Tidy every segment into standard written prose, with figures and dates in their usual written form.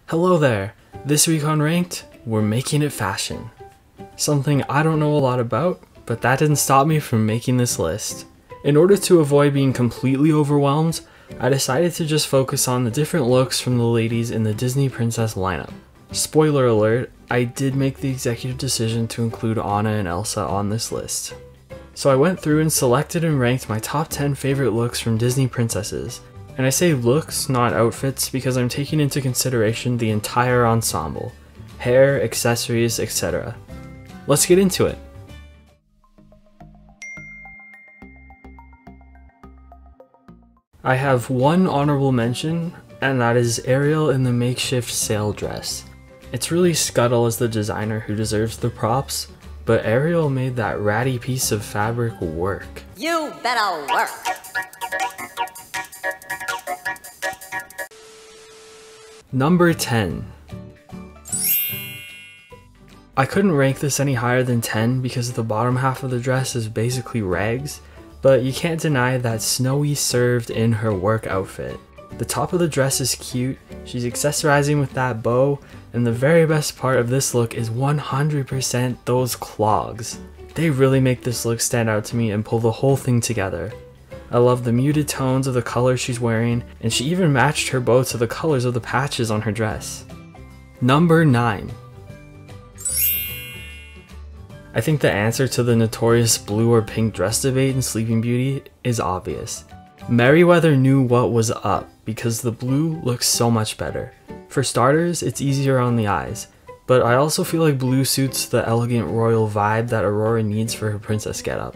Hello there! This week on Ranked, we're making it fashion. Something I don't know a lot about, but that didn't stop me from making this list. In order to avoid being completely overwhelmed, I decided to just focus on the different looks from the ladies in the Disney Princess lineup. Spoiler alert, I did make the executive decision to include Anna and Elsa on this list. So I went through and selected and ranked my top 10 favorite looks from Disney princesses. And I say looks, not outfits, because I'm taking into consideration the entire ensemble. Hair, accessories, etc. Let's get into it. I have one honorable mention, and that is Ariel in the makeshift sail dress. It's really Scuttle as the designer who deserves the props, but Ariel made that ratty piece of fabric work. You better work! Number 10. I couldn't rank this any higher than 10 because the bottom half of the dress is basically rags, but you can't deny that Snowy served in her work outfit. The top of the dress is cute, she's accessorizing with that bow, and the very best part of this look is 100% those clogs. They really make this look stand out to me and pull the whole thing together. I love the muted tones of the colors she's wearing, and she even matched her bow to the colors of the patches on her dress. Number 9. I think the answer to the notorious blue or pink dress debate in Sleeping Beauty is obvious. Merriweather knew what was up because the blue looks so much better. For starters, it's easier on the eyes, but I also feel like blue suits the elegant royal vibe that Aurora needs for her princess getup.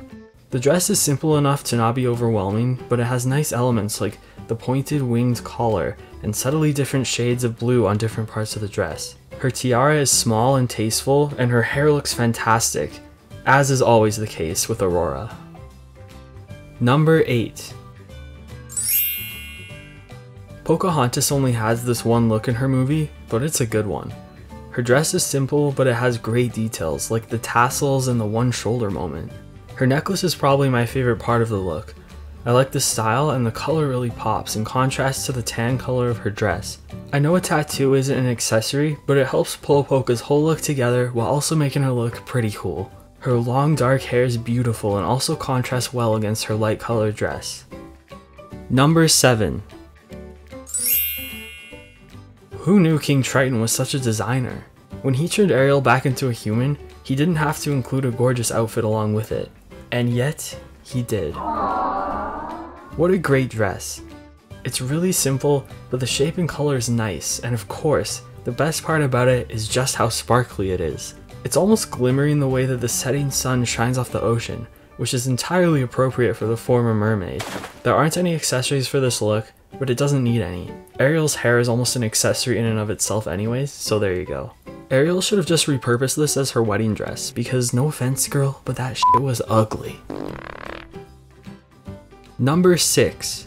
The dress is simple enough to not be overwhelming, but it has nice elements like the pointed winged collar and subtly different shades of blue on different parts of the dress. Her tiara is small and tasteful, and her hair looks fantastic, as is always the case with Aurora. Number 8. Pocahontas only has this one look in her movie, but it's a good one. Her dress is simple, but it has great details, like the tassels and the one shoulder moment. Her necklace is probably my favorite part of the look. I like the style, and the color really pops in contrast to the tan color of her dress. I know a tattoo isn't an accessory, but it helps pull Polka's whole look together while also making her look pretty cool. Her long dark hair is beautiful and also contrasts well against her light colored dress. Number 7. Who knew King Triton was such a designer? When he turned Ariel back into a human, he didn't have to include a gorgeous outfit along with it. And yet, he did. What a great dress. It's really simple, but the shape and color is nice, and of course, the best part about it is just how sparkly it is. It's almost glimmering the way that the setting sun shines off the ocean, which is entirely appropriate for the former mermaid. There aren't any accessories for this look, but it doesn't need any. Ariel's hair is almost an accessory in and of itself anyways, so there you go. Ariel should have just repurposed this as her wedding dress, because no offense girl, but that shit was ugly. Number 6.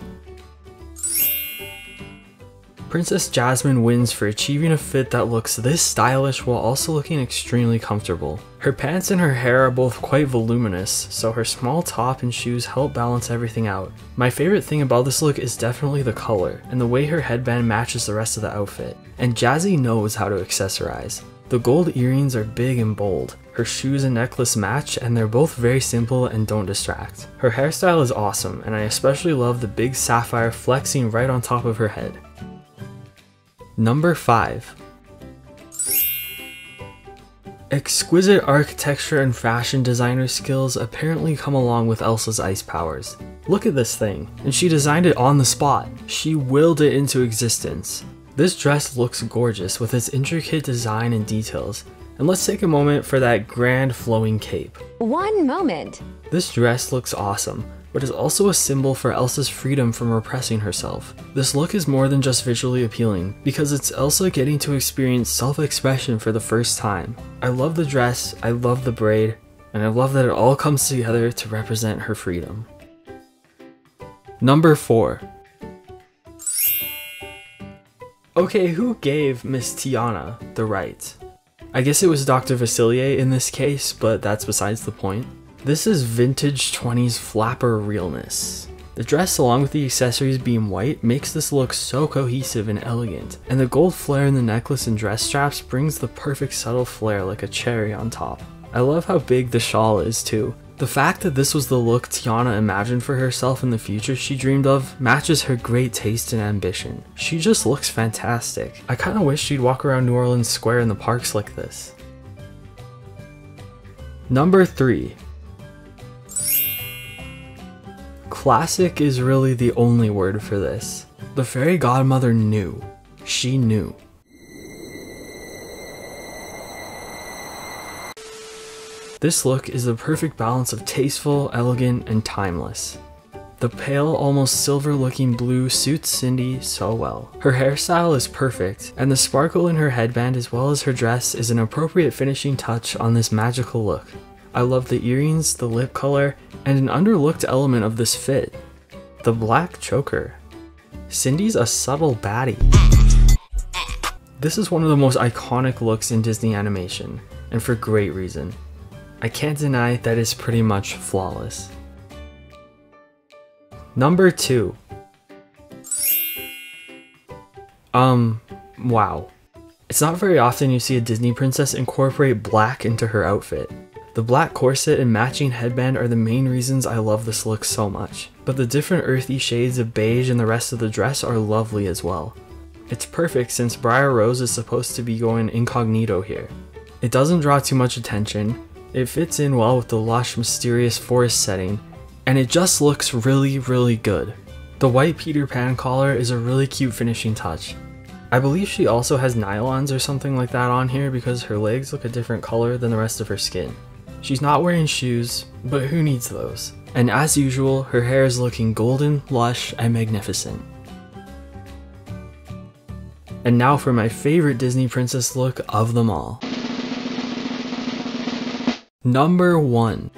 Princess Jasmine wins for achieving a fit that looks this stylish while also looking extremely comfortable. Her pants and her hair are both quite voluminous, so her small top and shoes help balance everything out. My favorite thing about this look is definitely the color, and the way her headband matches the rest of the outfit. And Jazzy knows how to accessorize. The gold earrings are big and bold, her shoes and necklace match, and they're both very simple and don't distract. Her hairstyle is awesome, and I especially love the big sapphire flexing right on top of her head. Number 5. Exquisite architecture and fashion designer skills apparently come along with Elsa's ice powers. Look at this thing, and she designed it on the spot. She willed it into existence. This dress looks gorgeous with its intricate design and details, and let's take a moment for that grand flowing cape. One moment. This dress looks awesome, but is also a symbol for Elsa's freedom from repressing herself. This look is more than just visually appealing, because it's Elsa getting to experience self-expression for the first time. I love the dress, I love the braid, and I love that it all comes together to represent her freedom. Number 4. Okay, who gave Miss Tiana the right? I guess it was Dr. Vasilier in this case, but that's besides the point. This is vintage 20s flapper realness. The dress along with the accessories being white makes this look so cohesive and elegant, and the gold flare in the necklace and dress straps brings the perfect subtle flare like a cherry on top. I love how big the shawl is too. The fact that this was the look Tiana imagined for herself in the future she dreamed of matches her great taste and ambition. She just looks fantastic. I kinda wish she'd walk around New Orleans Square in the parks like this. Number 3. Classic is really the only word for this. The fairy godmother knew. She knew. This look is the perfect balance of tasteful, elegant, and timeless. The pale, almost silver looking blue suits Cindy so well. Her hairstyle is perfect, and the sparkle in her headband as well as her dress is an appropriate finishing touch on this magical look. I love the earrings, the lip color, and an underlooked element of this fit. The black choker. Cindy's a subtle baddie. This is one of the most iconic looks in Disney animation, and for great reason. I can't deny that it's pretty much flawless. Number 2. Wow. It's not very often you see a Disney princess incorporate black into her outfit. The black corset and matching headband are the main reasons I love this look so much, but the different earthy shades of beige in the rest of the dress are lovely as well. It's perfect since Briar Rose is supposed to be going incognito here. It doesn't draw too much attention, it fits in well with the lush, mysterious forest setting, and it just looks really, really good. The white Peter Pan collar is a really cute finishing touch. I believe she also has nylons or something like that on here because her legs look a different color than the rest of her skin. She's not wearing shoes, but who needs those? And as usual, her hair is looking golden, lush, and magnificent. And now for my favorite Disney princess look of them all. Number 1.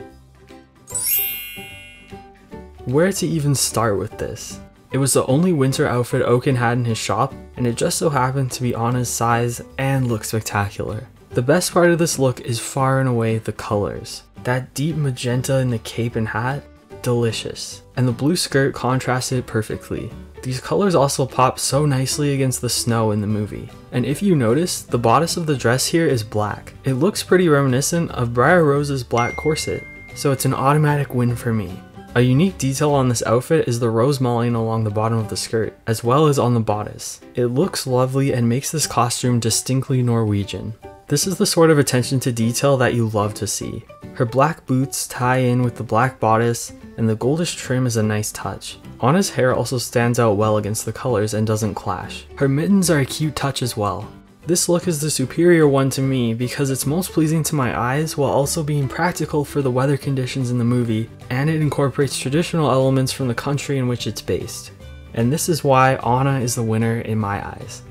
Where to even start with this? It was the only winter outfit Oaken had in his shop, and it just so happened to be Anna's size and look spectacular. The best part of this look is far and away the colors. That deep magenta in the cape and hat, delicious. And the blue skirt contrasted perfectly. These colors also pop so nicely against the snow in the movie. And if you notice, the bodice of the dress here is black. It looks pretty reminiscent of Briar Rose's black corset, so it's an automatic win for me. A unique detail on this outfit is the rose mulling along the bottom of the skirt, as well as on the bodice. It looks lovely and makes this costume distinctly Norwegian. This is the sort of attention to detail that you love to see. Her black boots tie in with the black bodice, and the goldish trim is a nice touch. Anna's hair also stands out well against the colors and doesn't clash. Her mittens are a cute touch as well. This look is the superior one to me because it's most pleasing to my eyes while also being practical for the weather conditions in the movie, and it incorporates traditional elements from the country in which it's based. And this is why Anna is the winner in my eyes.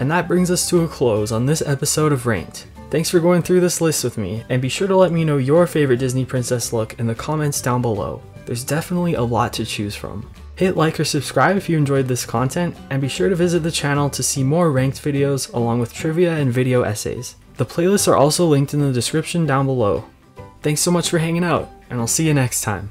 And that brings us to a close on this episode of Ranked. Thanks for going through this list with me, and be sure to let me know your favorite Disney princess look in the comments down below. There's definitely a lot to choose from. Hit like or subscribe if you enjoyed this content, and be sure to visit the channel to see more ranked videos along with trivia and video essays. The playlists are also linked in the description down below. Thanks so much for hanging out, and I'll see you next time.